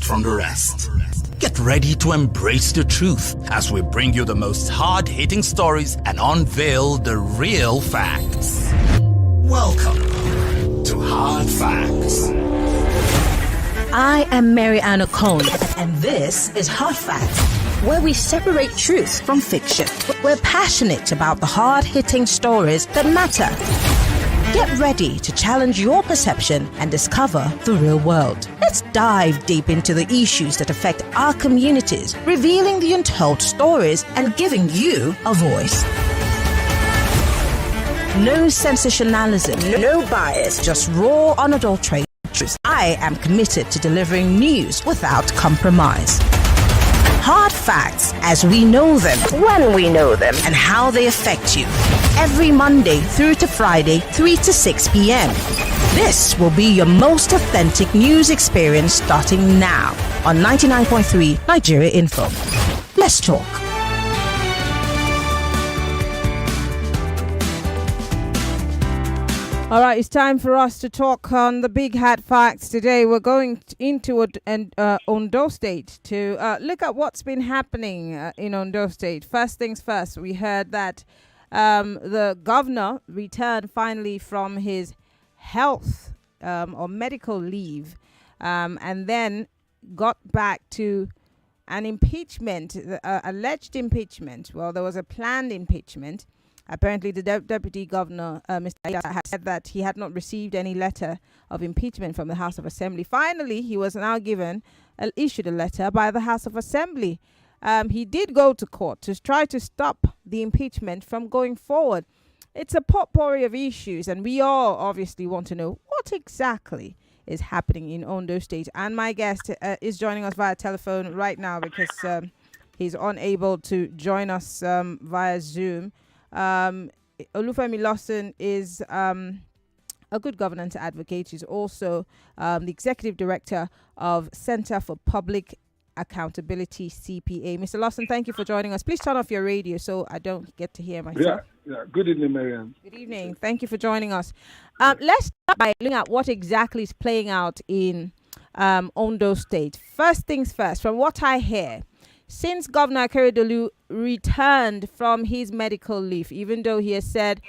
disconnect from the rest. Get ready to embrace the truth as we bring you the most hard-hitting stories and unveil the real facts. Welcome to Hard Facts. I am Mary Ann Okon, and this is Hard Facts, where we separate truth from fiction. We're passionate about the hard-hitting stories that matter. Get ready to challenge your perception and discover the real world. Let's dive deep into the issues that affect our communities, revealing the untold stories and giving you a voice. No sensationalism, no bias, just raw, unadulterated truth. I am committed to delivering news without compromise. Hard facts as we know them, when we know them, and how they affect you. Every Monday through to Friday, 3 to 6 p.m. This will be your most authentic news experience starting now on 99.3 Nigeria Info. Let's talk. All right, it's time for us to talk on the big hat facts today. We're going into Ondo State to look at what's been happening in Ondo State. First things first, we heard that the governor returned finally from his health or medical leave and then got back to an impeachment, alleged impeachment. Well, there was a planned impeachment. Apparently, the deputy governor, Mr. Ayala, had said that he had not received any letter of impeachment from the House of Assembly. Finally, he was now issued a letter by the House of Assembly. He did go to court to try to stop the impeachment from going forward. It's a potpourri of issues, and we all obviously want to know what exactly is happening in Ondo State. And my guest is joining us via telephone right now because he's unable to join us via Zoom. Olufemi Lawson is a good governance advocate. He's also the executive director of Center for Public Accountability, CPA. Mr. Lawson, thank you for joining us. Please turn off your radio so I don't get to hear myself. Yeah. Good evening, Marianne. Good evening. Thank you for joining us. Let's start by looking at what exactly is playing out in Ondo State. First things first, from what I hear, since Governor Akeredolu returned from his medical leave, even though he has said,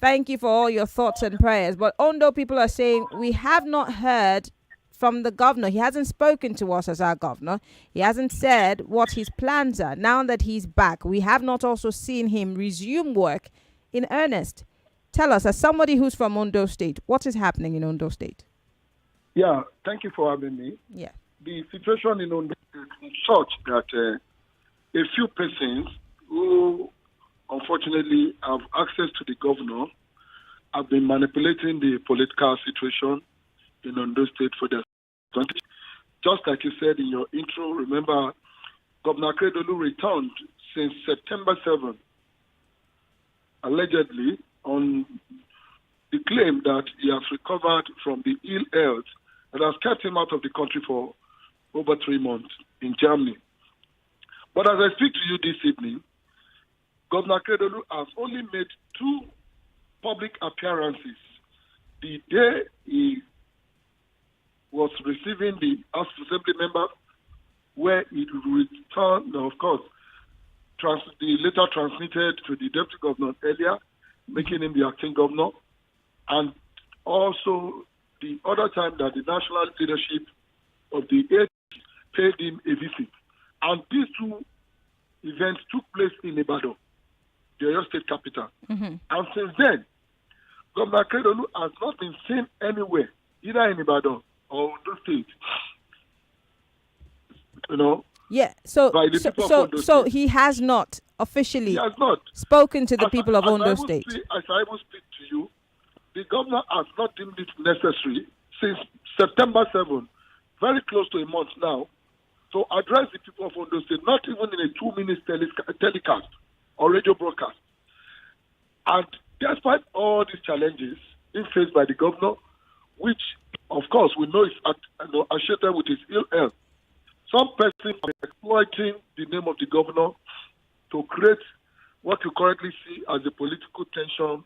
thank you for all your thoughts and prayers, but Ondo people are saying, we have not heard from the governor. He hasn't spoken to us as our governor. He hasn't said what his plans are. Now that he's back, we have not also seen him resume work in earnest. Tell us, as somebody who's from Ondo State, what is happening in Ondo State? Yeah, thank you for having me. Yeah. The situation in Ondo is such that a few persons who unfortunately have access to the governor have been manipulating the political situation in Ondo State for their advantage. Just like you said in your intro, remember Governor Akeredolu returned since September 7th, allegedly on the claim that he has recovered from the ill health that has kept him out of the country for over 3 months in Germany. But as I speak to you this evening, Governor Akeredolu has only made 2 public appearances. The day he was receiving the House of Assembly member, where he returned, of course, the letter transmitted to the deputy governor earlier, making him the acting governor, and also the other time that the national leadership of the AT paid him a visit. And these 2 events took place in Ibadan, the Oyo State capital. Mm-hmm. And since then, Governor Akeredolu has not been seen anywhere, either in Ibadan or Ondo State. Yeah. So he has not officially spoken to the people of Ondo State. As I will speak to you, the governor has not deemed it necessary since September 7th, very close to a month now, to address the people of Ondo State, not even in a 2-minute telecast or radio broadcast. And despite all these challenges being faced by the governor, which, of course, we know is associated with his ill health, some persons are exploiting the name of the governor to create what you currently see as a political tension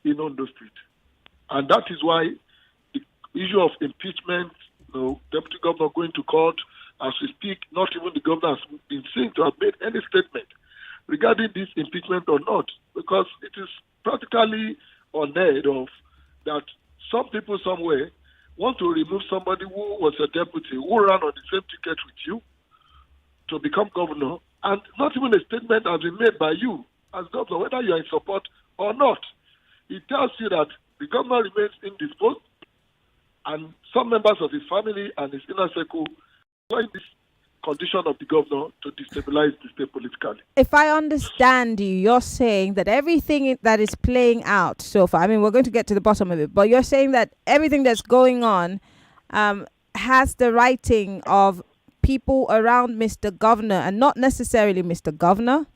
in Ondo State. And that is why the issue of impeachment, deputy governor going to court, as we speak, not even the governor has been seen to have made any statement regarding this impeachment or not, because it is practically unheard of that some people somewhere want to remove somebody who was a deputy, who ran on the same ticket with you to become governor, and not even a statement has been made by you as governor, whether you are in support or not. It tells you that the governor remains indisposed, and some members of his family and his inner circle join this condition of the governor to destabilize the state politically. If I understand you, you're saying that everything that is playing out so far, I mean, we're going to get to the bottom of it, but you're saying that everything that's going on has the writing of people around Mr. Governor and not necessarily Mr. Governor?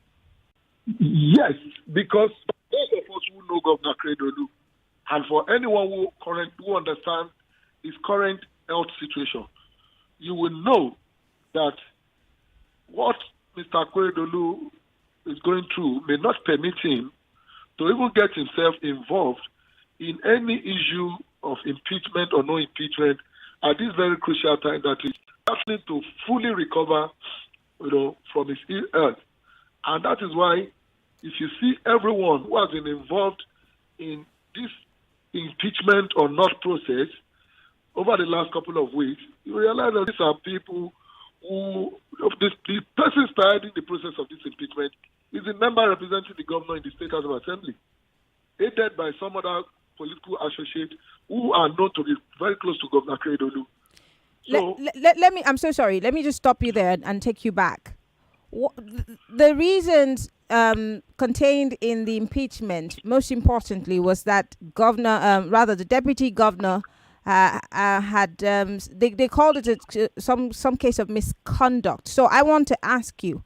Yes, because those of us who know Governor Credo, and for anyone who understands his current health situation, you will know that what Mr. Akweredolu is going through may not permit him to even get himself involved in any issue of impeachment or no impeachment at this very crucial time that he's starting to fully recover, from his ill health. And that is why, if you see everyone who has been involved in this impeachment or not process over the last couple of weeks, you realize that these are people who, the person starting the process of this impeachment is a member representing the governor in the State House of Assembly, aided by some other political associates who are known to be very close to Governor Credo. So, let me, I'm so sorry, let me just stop you there and take you back. The reasons contained in the impeachment, most importantly, was that the deputy governor had they called it some case of misconduct. So I want to ask you,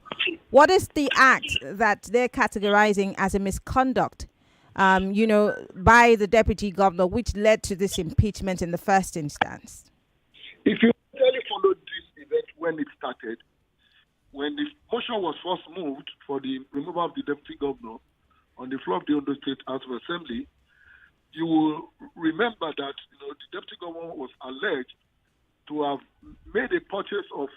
what is the act that they're categorizing as a misconduct, by the deputy governor, which led to this impeachment in the first instance? If you really followed this event when it started, when the motion was first moved for the removal of the deputy governor on the floor of the Ondo State House of Assembly, you will remember that the deputy governor was alleged to have made a purchase of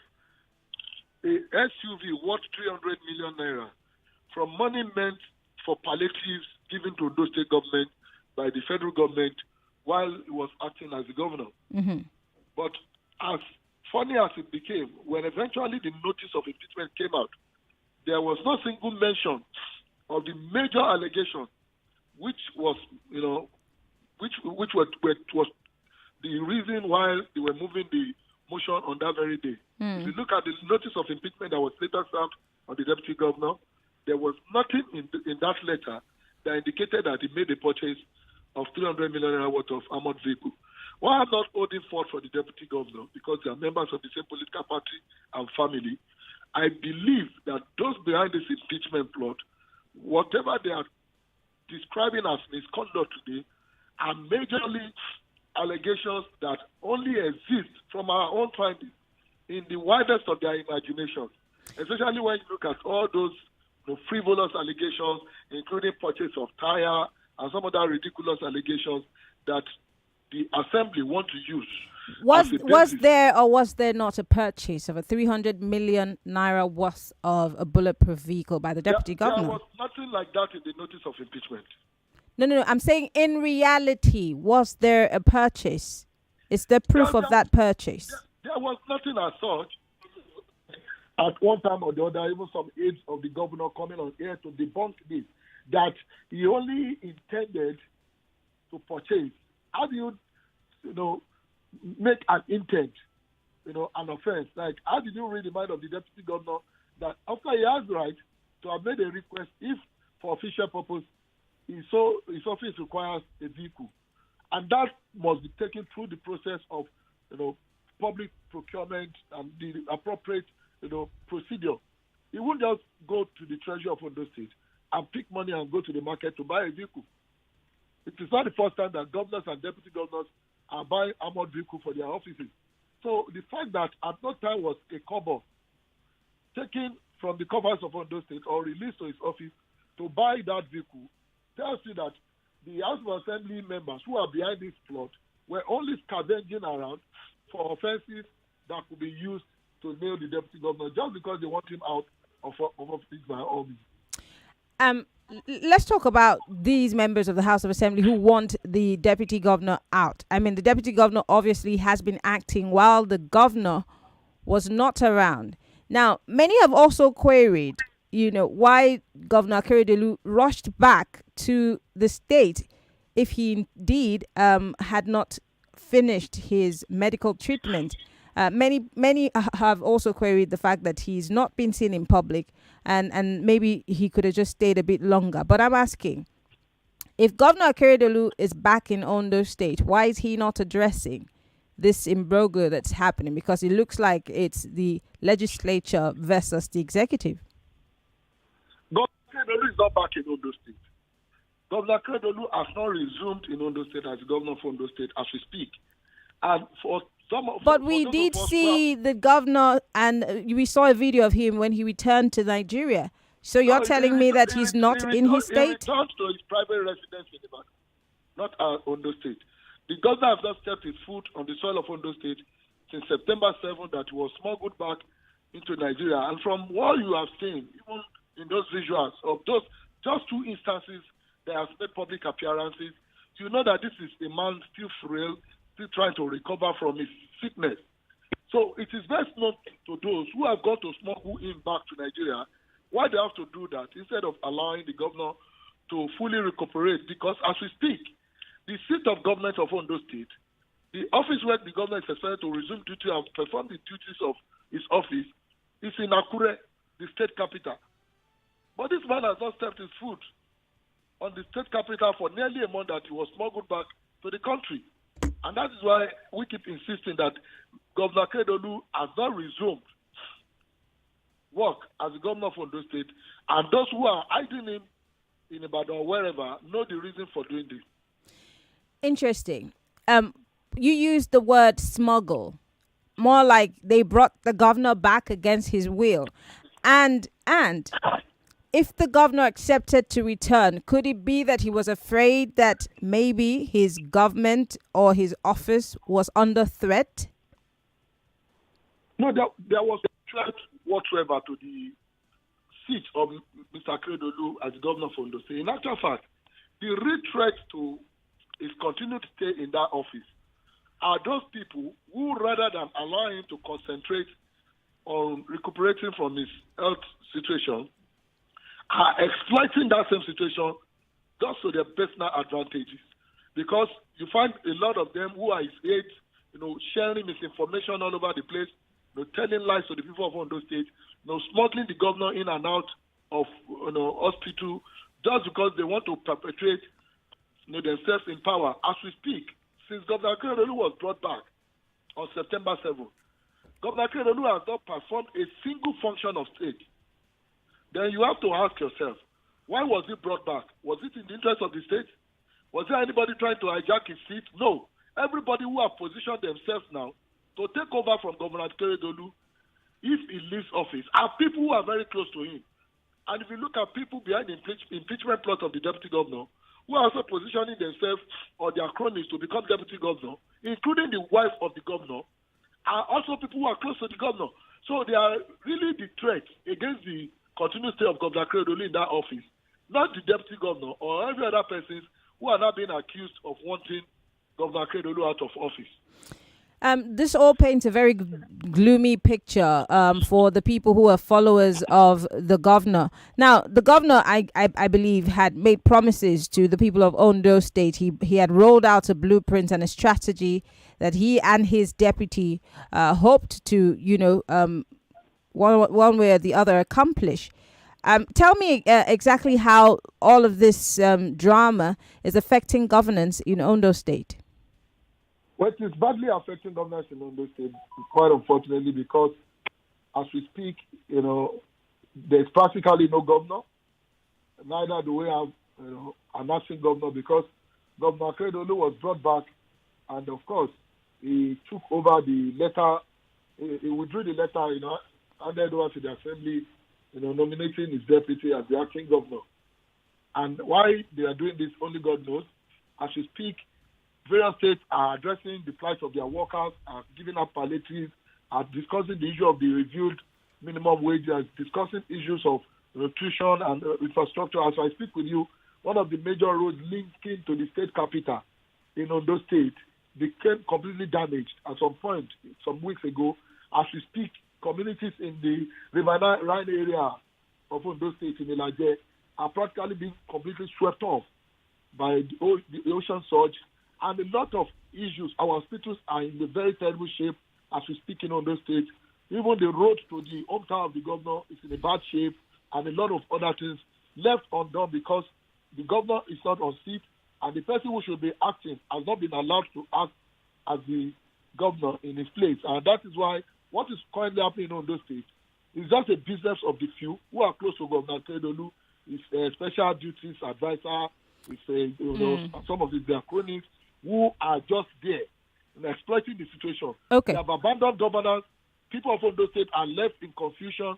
a SUV worth 300 million naira from money meant for palliatives given to Ondo State government by the federal government while he was acting as the governor. Mm-hmm. But as funny as it became, when eventually the notice of impeachment came out, there was no single mention of the major allegation, which was, which was the reason why they were moving the motion on that very day. If you look at the notice of impeachment that was later served on the deputy governor, there was nothing in that letter that indicated that he made a purchase of 300 million worth of armored vehicle. Why I'm not holding forth for the deputy governor, because they are members of the same political party and family, I believe that those behind this impeachment plot, whatever they are describing as misconduct today, are majorly allegations that only exist from our own findings in the widest of their imagination, especially when you look at all those frivolous allegations, including purchase of tire and some other ridiculous allegations that the assembly want to use. Was there or was there not a purchase of a 300 million naira worth of a bulletproof vehicle by the deputy governor? There was nothing like that in the notice of impeachment. No. I'm saying in reality, was there a purchase? Is there proof of that purchase? There was nothing as such. At one time or the other, even some aides of the governor coming on air to debunk this, that he only intended to purchase. How do you, make an intent, an offense? Like, how did you read the mind of the deputy governor that after he has the right to have made a request, if for official purpose, his office requires a vehicle, and that must be taken through the process of, public procurement and the appropriate, procedure. He won't just go to the treasury of Ondo State and pick money and go to the market to buy a vehicle. It is not the first time that governors and deputy governors are buying armored vehicles for their offices. So the fact that at no time was a kobo taken from the coffers of Ondo State or released to his office to buy that vehicle tells you that the House of Assembly members who are behind this plot were only scavenging around for offenses that could be used to nail the deputy governor just because they want him out of office by all means. Let's talk about these members of the House of Assembly who want the deputy governor out. I mean, the deputy governor obviously has been acting while the governor was not around. Now, many have also queried, why Governor Akeredolu rushed back to the state if he indeed had not finished his medical treatment. Many have also queried the fact that he's not been seen in public and maybe he could have just stayed a bit longer. But I'm asking, if Governor Akeredolu is back in Ondo State, why is he not addressing this imbroglio that's happening? Because it looks like it's the legislature versus the executive. Governor Akeredolu is not back in Ondo State. Governor Akeredolu has not resumed in Ondo State as governor of Ondo State as we speak. And but we did see the governor, and we saw a video of him when he returned to Nigeria. So you're telling me that he's not in his state? He returned to his private residence in Ibadan, not Ondo State. The governor has not stepped his foot on the soil of Ondo State since September 7th that he was smuggled back into Nigeria. And from what you have seen, even in those visuals of those just 2 instances that have made public appearances, you know that this is a man still frail, still trying to recover from his sickness. So it is best known to those who have got to smuggle him back to Nigeria why they have to do that instead of allowing the governor to fully recuperate. Because as we speak, the seat of government of Ondo State, the office where the governor is expected to resume duty and perform the duties of his office, is in Akure, the state capital. But this man has not stepped his foot on the state capital for nearly a month that he was smuggled back to the country. And that is why we keep insisting that Governor Akeredolu has not resumed work as the governor of Ondo State, and those who are hiding him in Ibadan or wherever know the reason for doing this. Interesting. You used the word smuggle, more like they brought the governor back against his will. And if the governor accepted to return, could it be that he was afraid that maybe his government or his office was under threat? No, there was a threat whatsoever to the seat of Mr. Akeredolu as governor of Ondo State. In actual fact, the real threat to his continued stay in that office are those people who, rather than allow him to concentrate on recuperating from his health situation, are exploiting that same situation just to their personal advantages. Because you find a lot of them who are his aides, sharing misinformation all over the place, telling lies to the people of Ondo State, smuggling the governor in and out of hospital just because they want to perpetrate themselves in power. As we speak, since Governor Akeredolu was brought back on September 7th, Governor Akeredolu has not performed a single function of state. Then you have to ask yourself, why was he brought back? Was it in the interest of the state? Was there anybody trying to hijack his seat? No. Everybody who have positioned themselves now to take over from Governor Akeredolu, if he leaves office, are people who are very close to him. And if you look at people behind the impeachment plot of the deputy governor, who are also positioning themselves or their cronies to become deputy governor, including the wife of the governor, are also people who are close to the governor. So they are really the threat against the continued stay of Governor Akeredolu in that office, not the deputy governor or every other persons who are now being accused of wanting Governor Akeredolu out of office. This all paints a very gloomy picture for the people who are followers of the governor. Now, the governor, I believe, had made promises to the people of Ondo State. He had rolled out a blueprint and a strategy that he and his deputy hoped to, one way or the other accomplish. Tell me exactly how all of this drama is affecting governance in Ondo State. Well, it is badly affecting governance in Ondo State, quite unfortunately, because as we speak, there's practically no governor. Neither do we have, an acting governor, because Governor Akeredolu was brought back, and of course, he took over the letter. He withdrew the letter, handed over to the assembly, nominating his deputy as the acting governor. And why they are doing this, only God knows. As we speak, various states are addressing the plight of their workers, are giving out palliatives are discussing the issue of the reviewed minimum wage, are discussing issues of nutrition and infrastructure. As I speak with you, one of the major roads linking to the state capital in Ondo State became completely damaged at some point some weeks ago. As we speak, communities in the River Rhine area of Ondo State in Ilaje are practically being completely swept off by the ocean surge, and a lot of issues. Our hospitals are in a very terrible shape as we speak in Ondo State. Even the road to the hometown of the governor is in a bad shape, and a lot of other things left undone because the governor is not on seat, and the person who should be acting has not been allowed to act as the governor in his place. And that is why what is currently happening in Ondo State is just a business of the few who are close to Governor Kedolu, his special duties advisor, some of their cronies who are just there and exploiting the situation. Okay. They have abandoned governance. People of Ondo State are left in confusion.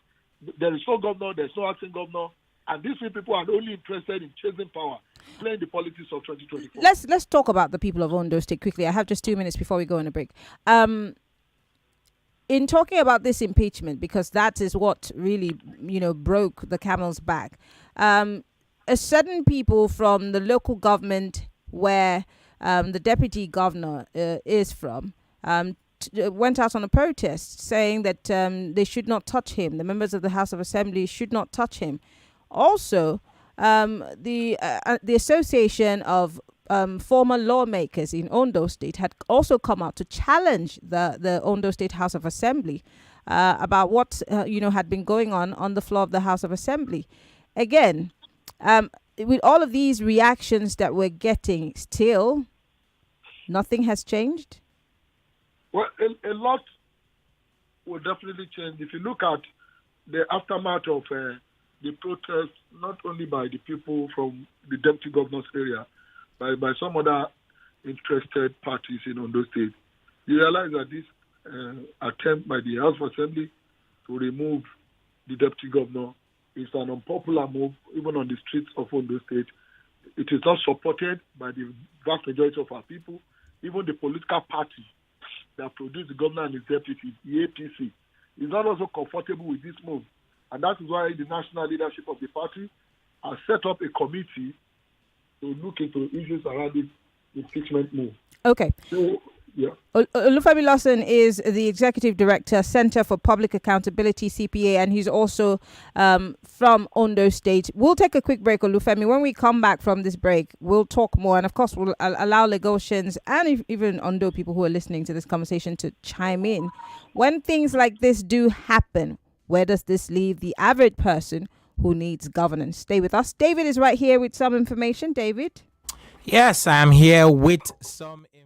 There is no governor, there is no acting governor, and these people are only interested in chasing power, playing the politics of 2024. Let's talk about the people of Ondo State quickly. I have just 2 minutes before we go on a break. In talking about this impeachment, because that is what really, broke the camel's back. A certain people from the local government where the deputy governor is from went out on a protest saying that they should not touch him. The members of the House of Assembly should not touch him. Also, the Association of former lawmakers in Ondo State had also come out to challenge the Ondo State House of Assembly about what had been going on the floor of the House of Assembly. Again, with all of these reactions that we're getting, still nothing has changed. Well, a lot will definitely change. If you look at the aftermath of the protest, not only by the people from the deputy governor's area, but by some other interested parties in Ondo State, you realize that this attempt by the House of Assembly to remove the deputy governor is an unpopular move, even on the streets of Ondo State. It is not supported by the vast majority of our people. Even the political party that produced the governor and his deputy, the APC, is not also comfortable with this move. And that is why the national leadership of the party has set up a committee to look into issues around this impeachment move. Okay. So, yeah. Olufemi Lawson is the Executive Director, Center for Public Accountability, CPA, and he's also from Ondo State. We'll take a quick break, Olufemi. When we come back from this break, we'll talk more. And of course, we'll allow Lagosians and even Ondo people who are listening to this conversation to chime in. When things like this do happen, where does this leave the average person who needs governance? Stay with us. David is right here with some information. David? Yes, I'm here with some information.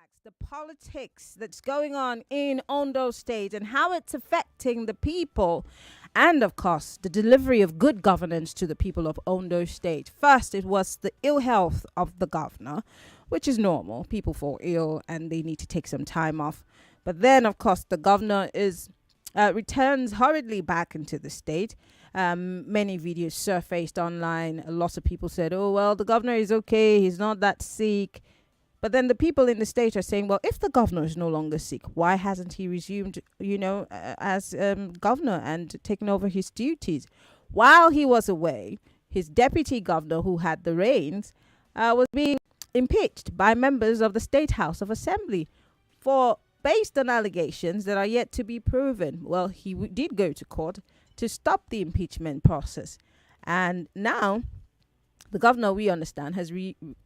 facts, the politics that's going on in Ondo State and how it's affecting the people, and of course, the delivery of good governance to the people of Ondo State. First, it was the ill health of the governor, which is normal. People fall ill and they need to take some time off. But then, of course, the governor returns hurriedly back into the state. Many videos surfaced online. A lot of people said, oh, well, the governor is okay. He's not that sick. But then the people in the state are saying, well, if the governor is no longer sick, why hasn't he resumed, as governor and taken over his duties? While he was away, his deputy governor, who had the reins, was being impeached by members of the State House of Assembly based on allegations that are yet to be proven. Well, he did go to court to stop the impeachment process. And now the governor, we understand, has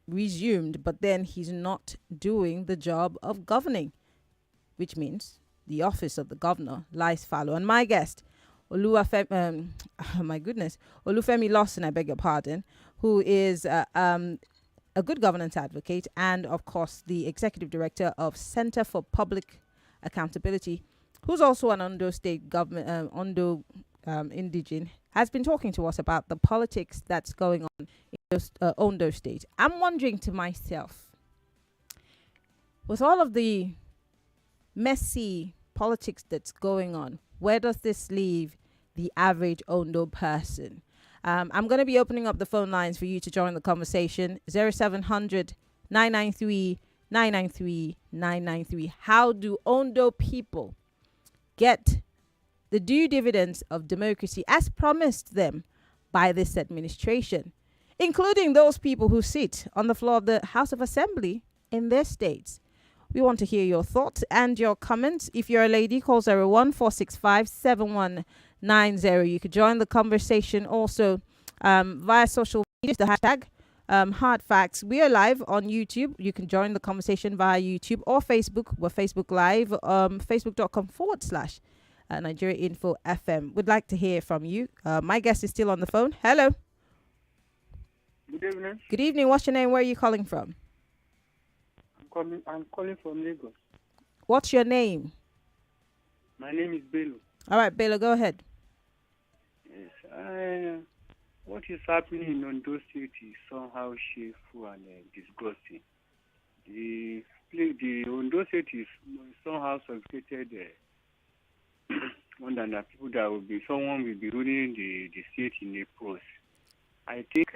resumed, but then he's not doing the job of governing, which means the office of the governor lies fallow. And my guest, Olufemi Lawson, I beg your pardon, who is a good governance advocate and, of course, the executive director of Center for Public Accountability, who's also an Ondo State government, indigene, has been talking to us about the politics that's going on in Ondo State. I'm wondering to myself, with all of the messy politics that's going on, where does this leave the average Ondo person? I'm going to be opening up the phone lines for you to join the conversation. 0700 993 993 993. How do Ondo people get the due dividends of democracy as promised them by this administration, including those people who sit on the floor of the House of Assembly in their states? We want to hear your thoughts and your comments. If you're a lady, call 014657190. You could join the conversation also via social media, the hashtag Hard Facts. We are live on YouTube. You can join the conversation via YouTube or Facebook. We're Facebook Live, facebook.com/Nigeria Info FM. Would like to hear from you. My guest is still on the phone. Hello. Good evening. Good evening. What's your name? Where are you calling from? I'm calling from Lagos. What's your name? My name is Bello. All right, Bello, go ahead. Yes. What is happening in Ondo State is somehow shameful and disgusting. The Ondo State is somehow subjugated under people that someone will be ruling the state in a post. I think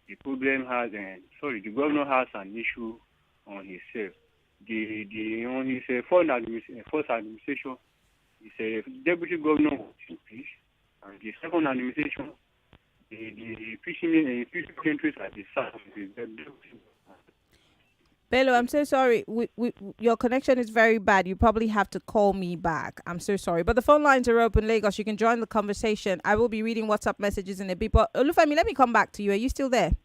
the problem has, the governor has an issue on himself. On his first administration, he said deputy governor was impeached, and the second administration, the impeachment entries at the south is the deputy. Bello, I'm so sorry. Your connection is very bad. You probably have to call me back. I'm so sorry. But the phone lines are open, Lagos. You can join the conversation. I will be reading WhatsApp messages in a bit. But Olufemi, let me come back to you. Are you still there?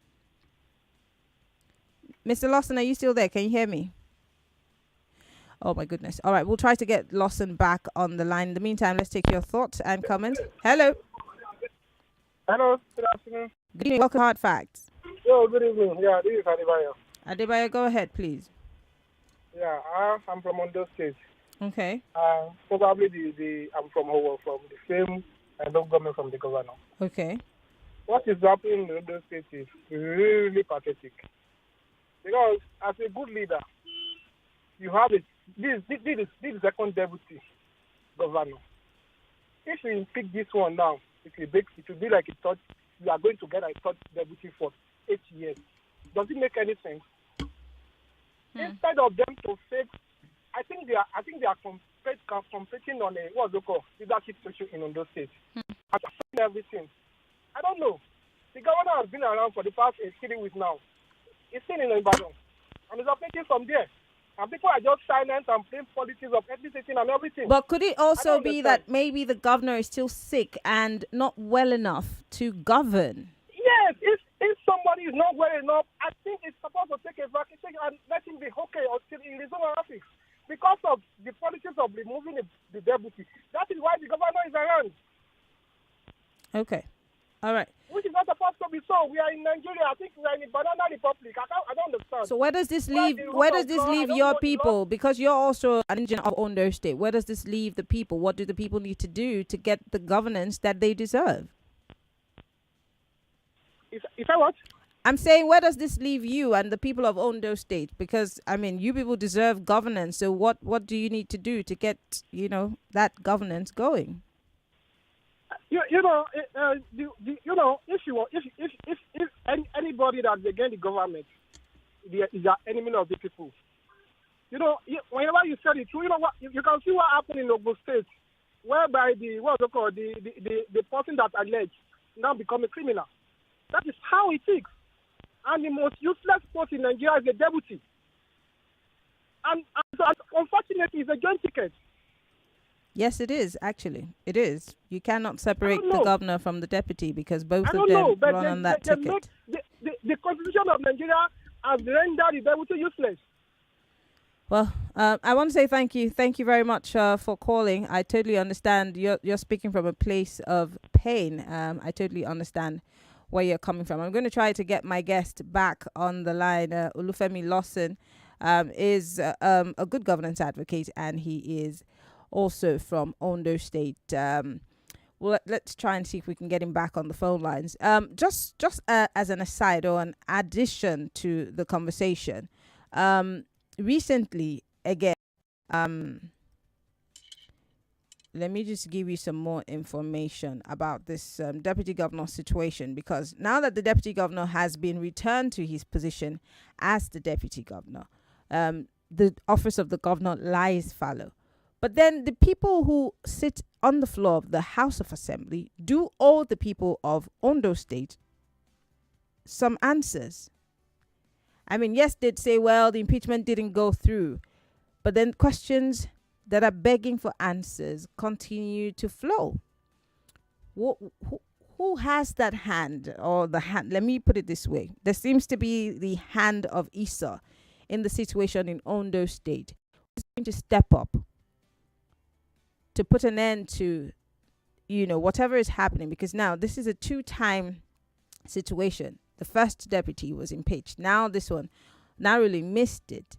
Mr. Lawson, are you still there? Can you hear me? Oh, my goodness. All right. We'll try to get Lawson back on the line. In the meantime, let's take your thoughts and comments. Hello. Hello. Good afternoon. Good evening. Welcome to Hard Facts. Yo, good evening. Yeah, this is Adebayo. Adebayo, go ahead, please. Yeah, I'm from Ondo State. Okay. Probably I'm from Owo, from the same local government from the governor. Okay. What is happening in Ondo State is really pathetic. Because as a good leader, you have this second deputy governor. If you pick this one now, it will be like a third. You are going to get a third deputy for 8 years. Does it make any sense? Instead of them to fix, I think they are competing on a leadership issue in Ondo State. Everything. I don't know. The governor has been around for the past 3 weeks now. He's still in Ibadan, and he's operating from there. And people are just silent and playing politics of ethnicity and everything. But could it also be that maybe the governor is still sick and not well enough to govern? Yes, if somebody is not well enough, I think it's supposed to take a vacation and let him be okay or still in his own office. Because of the politics of removing the deputy. That is why the governor is around. Okay. All right. Which which is not supposed to be so. We are in Nigeria. I think we are in a banana republic. I don't understand. So where does this Where leave? the rule Where of does this law, I leave don't your know the law. people? Because you're also an engineer of Ondo State. Where does this leave the people? What do the people need to do to get the governance that they deserve? If I what? I'm saying, where does this leave you and the people of Ondo State? Because I mean, you people deserve governance. So what do you need to do to get that governance going? You know, if you want, if anybody that's against the government is an enemy of the people. You know, whenever you say the truth, you know what? You can see what happened in Ogun State, whereby the person that alleged now become a criminal. That is how it is. And the most useless post in Nigeria is the deputy. And so unfortunately, it's a joint ticket. Yes, it is, actually. It is. You cannot separate the governor from the deputy because both of them run on that ticket. The constitution of Nigeria has rendered the deputy useless. Well, I want to say thank you. Thank you very much for calling. I totally understand. You're speaking from a place of pain. I totally understand where you're coming from. I'm going to try to get my guest back on the line. Olufemi Lawson is a good governance advocate, and he is also from Ondo State. Well, let's try and see if we can get him back on the phone lines. Just as an aside or an addition to the conversation, recently, again, let me just give you some more information about this deputy governor situation, because now that the deputy governor has been returned to his position as the deputy governor, the office of the governor lies fallow. But then the people who sit on the floor of the House of Assembly do owe the people of Ondo State some answers. I mean, yes, they'd say, well, the impeachment didn't go through, but then questions that are begging for answers continue to flow. Who has that hand, or the hand? Let me put it this way. There seems to be the hand of Esau in the situation in Ondo State. Who's going to step up to put an end to, whatever is happening? Because now this is a two-time situation. The first deputy was impeached. Now this one narrowly missed it.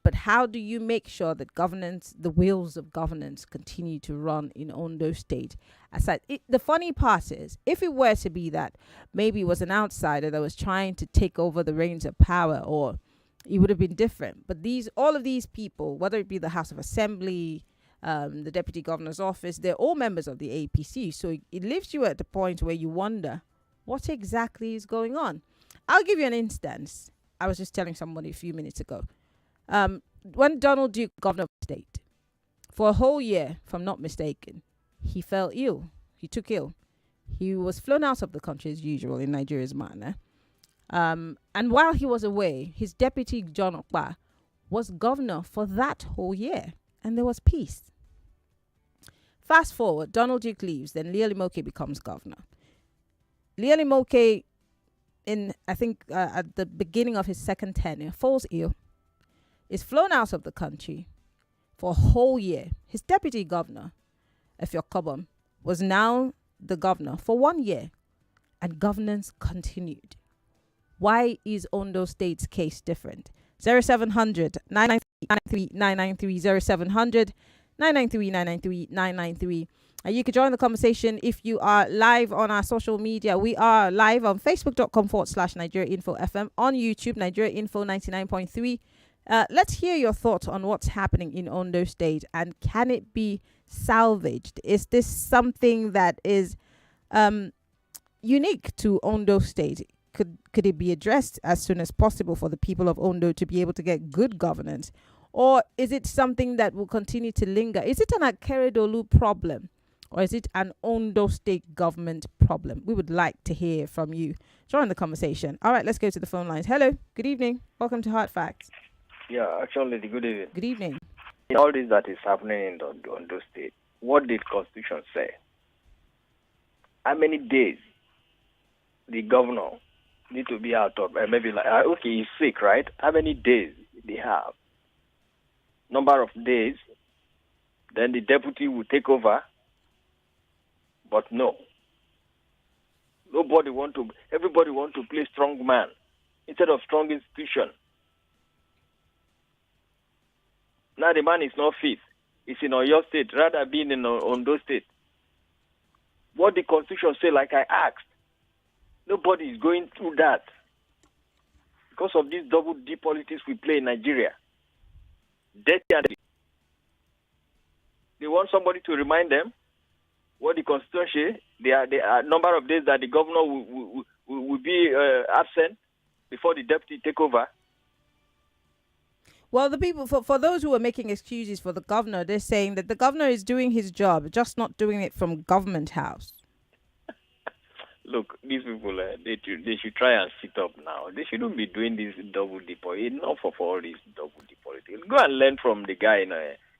But how do you make sure that governance, the wheels of governance, continue to run in Ondo State? The funny part is, if it were to be that maybe it was an outsider that was trying to take over the reins of power, or it would have been different. But all of these people, whether it be the House of Assembly, the deputy governor's office, they're all members of the APC. So it leaves you at the point where you wonder what exactly is going on. I'll give you an instance. I was just telling somebody a few minutes ago. When Donald Duke, governor of the state, for a whole year, if I'm not mistaken, he fell ill. He took ill. He was flown out of the country as usual in Nigeria's manner. And while he was away, his deputy, John Okpa, was governor for that whole year. And there was peace. Fast forward, Donald Duke leaves, then Lieli Moke becomes governor. Lieli Moke, at the beginning of his second tenure, falls ill, is flown out of the country for a whole year. His deputy governor, Efio Kobom, was now the governor for 1 year, and governance continued. Why is Ondo State's case different? 0700 993 993 0700 993 993 993. You can join the conversation if you are live on our social media. We are live on facebook.com/Nigeria Info FM, on YouTube, Nigeria Info 99.3. Let's hear your thoughts on what's happening in Ondo State, and can it be salvaged? Is this something that is unique to Ondo State? Could it be addressed as soon as possible for the people of Ondo to be able to get good governance? Or is it something that will continue to linger? Is it an Akeredolu problem? Or is it an Ondo State government problem? We would like to hear from you. Join the conversation. All right, let's go to the phone lines. Hello, good evening. Welcome to Hard Facts. Yeah, actually, good evening. Good evening. In all this that is happening in Ondo State, what did Constitution say? How many days the governor need to be out of? Maybe okay, he's sick, right? How many days they have? Number of days. Then the deputy will take over. But no. Everybody want to play strong man instead of strong institution. Now the man is not fit. It's in Oyo State, rather being in Ondo State. What the Constitution say, like I asked, nobody is going through that because of this double D politics we play in Nigeria. Dirty and dirty. They want somebody to remind them what the Constitution says. There are a number of days that the governor will be absent before the deputy take over. Well, the people, for those who are making excuses for the governor, they're saying that the governor is doing his job, just not doing it from government house. Look, these people, they should try and sit up now. They shouldn't be doing this double D politics. Enough of all this double D politics. Go and learn from the guy in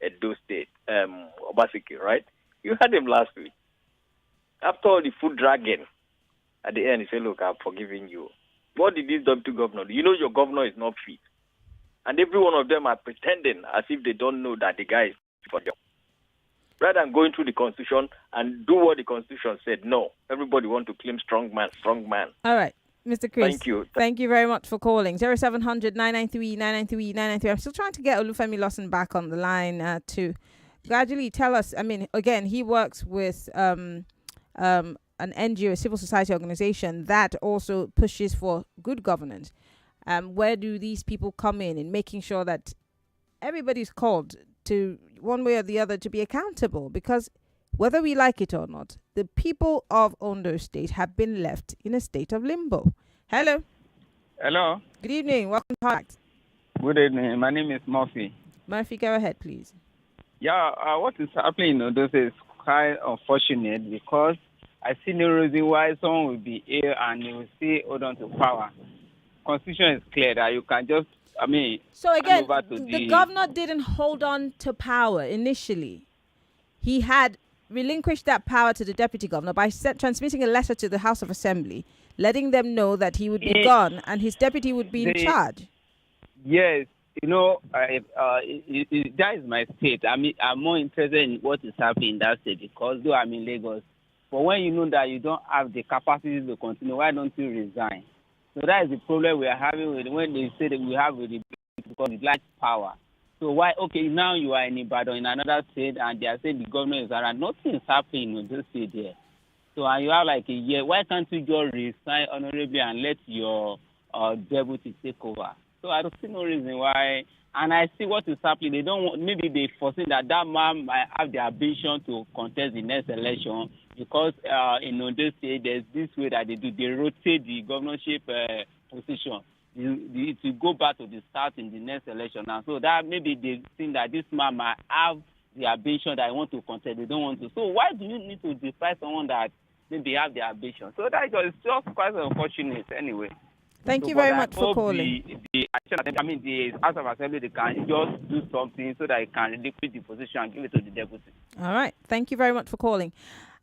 Edo State, Obaseki, right? You had him last week. After all the food dragging, at the end, he said, look, I'm forgiving you. What did this deputy governor do? You know your governor is not fit. And every one of them are pretending as if they don't know that the guy is for them. Rather than going through the Constitution and do what the Constitution said, no. Everybody want to claim strong man. All right, Mr. Chris. Thank you. Thank you very much for calling. 0700 993 993 993. I'm still trying to get Olufemi Lawson back on the line to gradually tell us. I mean, again, he works with an NGO, a civil society organization that also pushes for good governance. Where do these people come in making sure that everybody's called to one way or the other to be accountable? Because whether we like it or not, the people of Ondo State have been left in a state of limbo. Hello. Hello. Good evening. Welcome back. Good evening. My name is Murphy. Murphy, go ahead, please. Yeah, what is happening in Ondo State is quite unfortunate because I see no reason why someone will be ill and they will still hold on to power. Constitution is clear that you can just, so again, the governor didn't hold on to power initially. He had relinquished that power to the deputy governor by transmitting a letter to the House of Assembly, letting them know that he would be gone and his deputy would be in charge. Yes, that is my state. I'm more interested in what is happening in that state because though I'm in Lagos, but when you know that you don't have the capacity to continue, why don't you resign? So that is the problem we are having with when they say that we have with the because it lacks power. So why? Okay, now you are in Ibadan in another state, and they are saying the government is around. Nothing is happening in this state there. So and you have like a year. Why can't you just resign honorably and let your deputy take over? So I don't see no reason why. And I see what is happening. They don't want. Maybe they foresee that man might have the ambition to contest the next election. Because in Ondo State, there's this way that they do. They rotate the governorship position. It will go back to the start in the next election. And so that maybe they think that this man might have the ambition that I want to contest. They don't want to. So why do you need to defy someone that maybe have the ambition? So that is just quite unfortunate anyway. Thank you very much for calling. The House of Assembly, they can just do something so that it can liquidate the position and give it to the deputy. All right. Thank you very much for calling.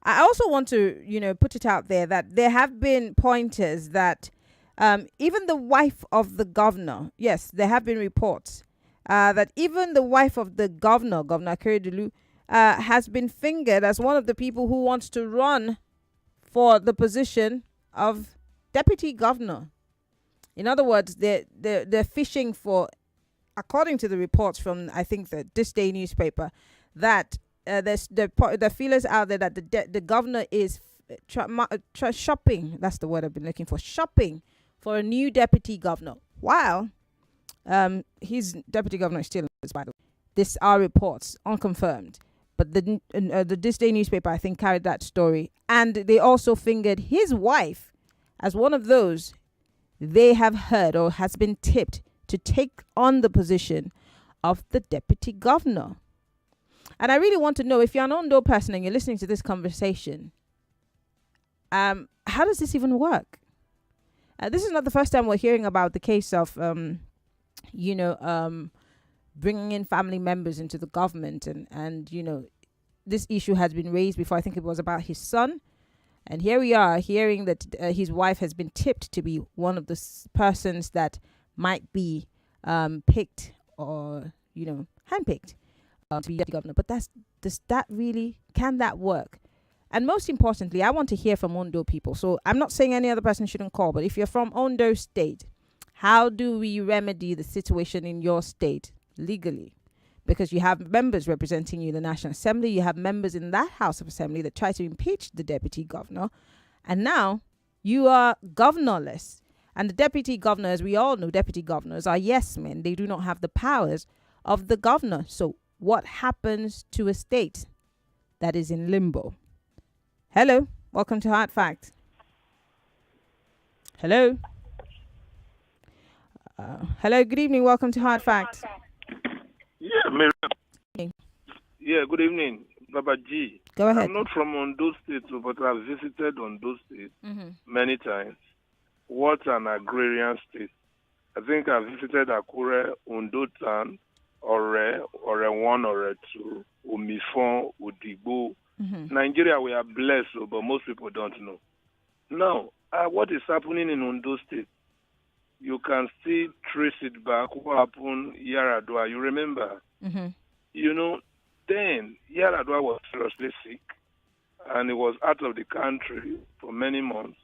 I also want to, put it out there that there have been pointers that even the wife of the governor, yes, there have been reports that even the wife of the Governor Akeredolu, has been fingered as one of the people who wants to run for the position of deputy governor. In other words, they're fishing for, according to the reports from, I think, This Day newspaper, that there's the feelers out there that the governor is shopping. That's the word I've been looking for. Shopping for a new deputy governor. While his deputy governor is still, by the way. These are reports, unconfirmed. But the This Day newspaper, I think, carried that story. And they also fingered his wife as one of those they have heard or has been tipped to take on the position of the deputy governor. And I really want to know, if you're an Ondo person and you're listening to this conversation, how does this even work? This is not the first time we're hearing about the case of, bringing in family members into the government. And this issue has been raised before. I think it was about his son. And here we are hearing that his wife has been tipped to be one of the persons that might be picked or, handpicked to be deputy governor. But can that work? And most importantly, I want to hear from Ondo people. So I'm not saying any other person shouldn't call, but if you're from Ondo State, how do we remedy the situation in your state legally? Because you have members representing you in the National Assembly. You have members in that House of Assembly that try to impeach the deputy governor. And now you are governorless. And the deputy governor, as we all know, deputy governors are yes men. They do not have the powers of the governor. So what happens to a state that is in limbo? Hello, welcome to Hard Facts. Hello. Hello, good evening. Welcome to Hard Facts. Yeah, Miriam. Yeah, good evening, Baba G. Go ahead. I'm not from Ondo State, but I've visited Ondo State many times. What an agrarian state. I think I visited Akure, Ondo Town, Ore 1, Ore 2, Umifon, Udigbo. Nigeria, we are blessed, but most people don't know. Now, what is happening in Ondo State? You can still trace it back. What happened Yaradua? You remember? You know, then Yaradua was seriously sick, and he was out of the country for many months.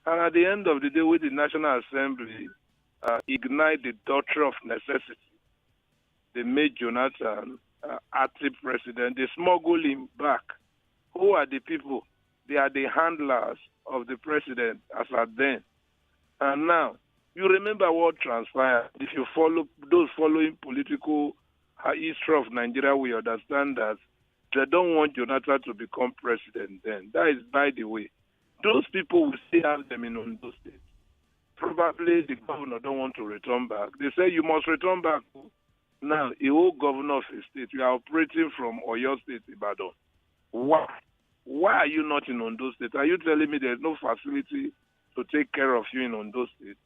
And at the end of the day, with the National Assembly, ignite the doctrine of necessity. They made Jonathan active president. They smuggled him back. Who are the people? They are the handlers of the president as at then. And now, you remember what transpired. If you follow those following political history of Nigeria, we understand that they don't want Jonathan to become president then. That is by the way. Those people will still have them in Ondo State. Probably the governor don't want to return back. They say you must return back. Now, a whole governor of a state, you are operating from Oyo State, Ibadan. Why? Why are you not in Ondo State? Are you telling me there's no facility to take care of you in Ondo State?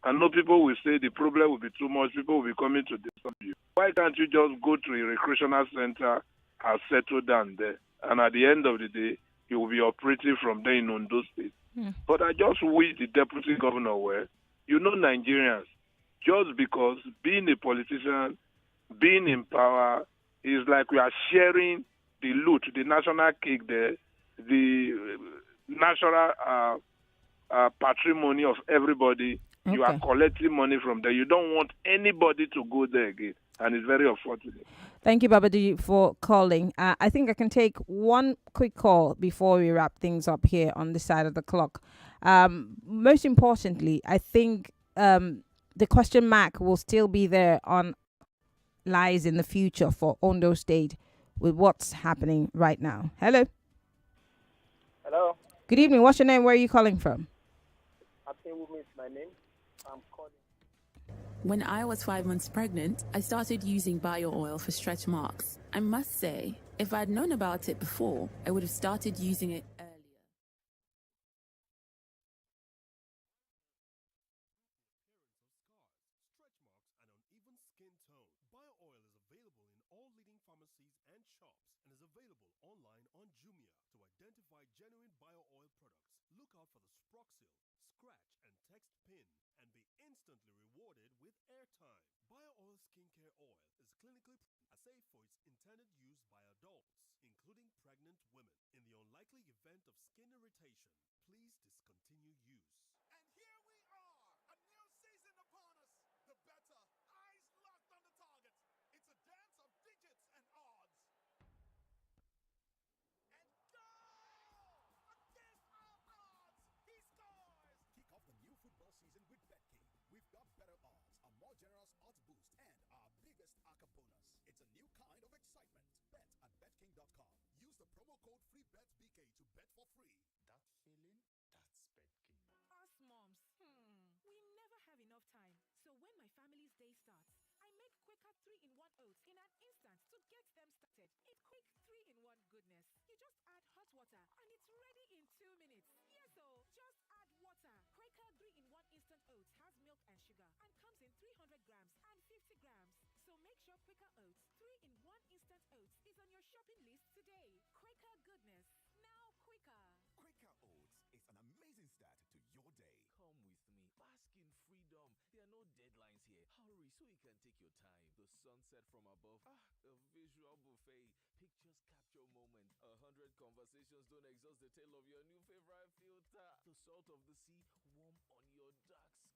And no, people will say the problem will be too much. People will be coming to disturb you. Why can't you just go to a recreational center and settle down there? And at the end of the day, you will be operating from there in Ondo State. But I just wish the deputy governor were, you know, Nigerians, just because being a politician, being in power, is like we are sharing the loot, the national cake there, the national patrimony of everybody. Okay. You are collecting money from there. You don't want anybody to go there again. And it's very unfortunate. Thank you, Babaji, for calling. I think I can take one quick call before we wrap things up here on this side of the clock. Most importantly, I think the question mark will still be there on lies in the future for Ondo State with what's happening right now. Hello. Hello. Good evening. What's your name? Where are you calling from? Akewumi is my name. I'm calling. When I was 5 months pregnant, I started using bio oil for stretch marks. I must say, if I'd known about it before, I would have started using it earlier. Sunset from above. The visual buffet. Pictures capture moment. 100 conversations don't exhaust the tale of your new favorite filter. The salt of the sea warm on your dark skin.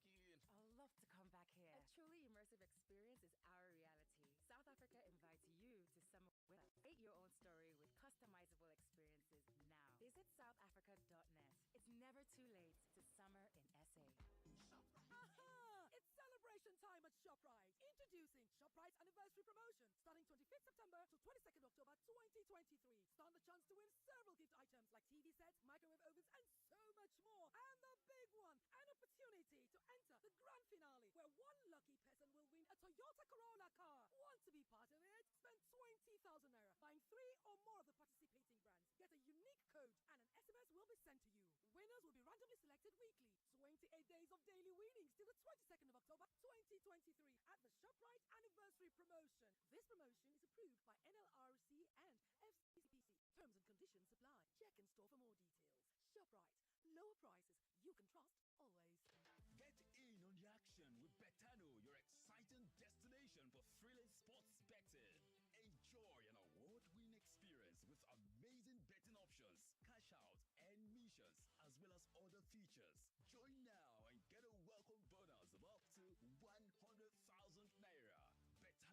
I'd love to come back here. A truly immersive experience is our reality. South Africa invites you to summer with us. Create your own story with customizable experiences now. Visit southafrica.net. It's never too late to summer in SA. Aha! It's celebration time at ShopRite. Introducing ShopRite's anniversary promotion starting 25th September to 22nd October 2023. Stand the chance to win several gift items like TV sets, microwave ovens, and so much more. And the big one, an opportunity to enter the grand finale where one lucky person will win a Toyota Corolla car. Want to be part of it? Spend 20,000 naira buying 3 or more of the participating brands. Get a unique code and an SMS will be sent to you. Winners will be randomly selected weekly. 28 days of daily winnings till the 22nd of October 2023 at the ShopRite anniversary promotion. This promotion is approved by NLRC and FCCPC. Terms and conditions apply. Check in store for more details. ShopRite. Lower prices you can trust always. Get in on the action with Betano, your exciting destination for thrilling sports betting. Enjoy an award-winning experience with amazing betting options, cash out, and missions, as well as other features. Join now and get a welcome bonus of up to 100,000 naira.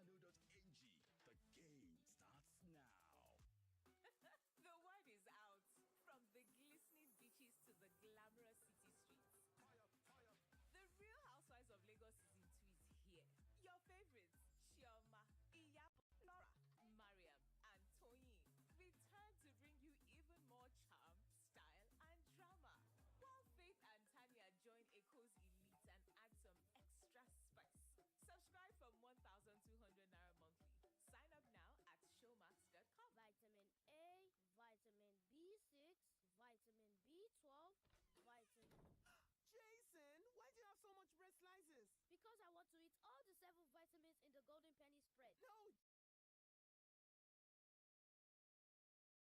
Betano.ng. The game starts now. The word is out. From the glistening beaches to the glamorous city streets. Fire, fire. The Real Housewives of Lagos Season 2 is here. Your favorites, Chioma, Iyabo, Laura, Mariam, and Toyin, return to bring you even more charm, style, and drama. While Faith and Tanya join Eko's elite and add some extra spice. Subscribe from 1,200 naira monthly. Sign up now at showmax.com. Vitamin A, vitamin B6, vitamin B12, vitamin... Jason, why do you have so much bread slices? Because I want to eat all the 7 vitamins in the Golden Penny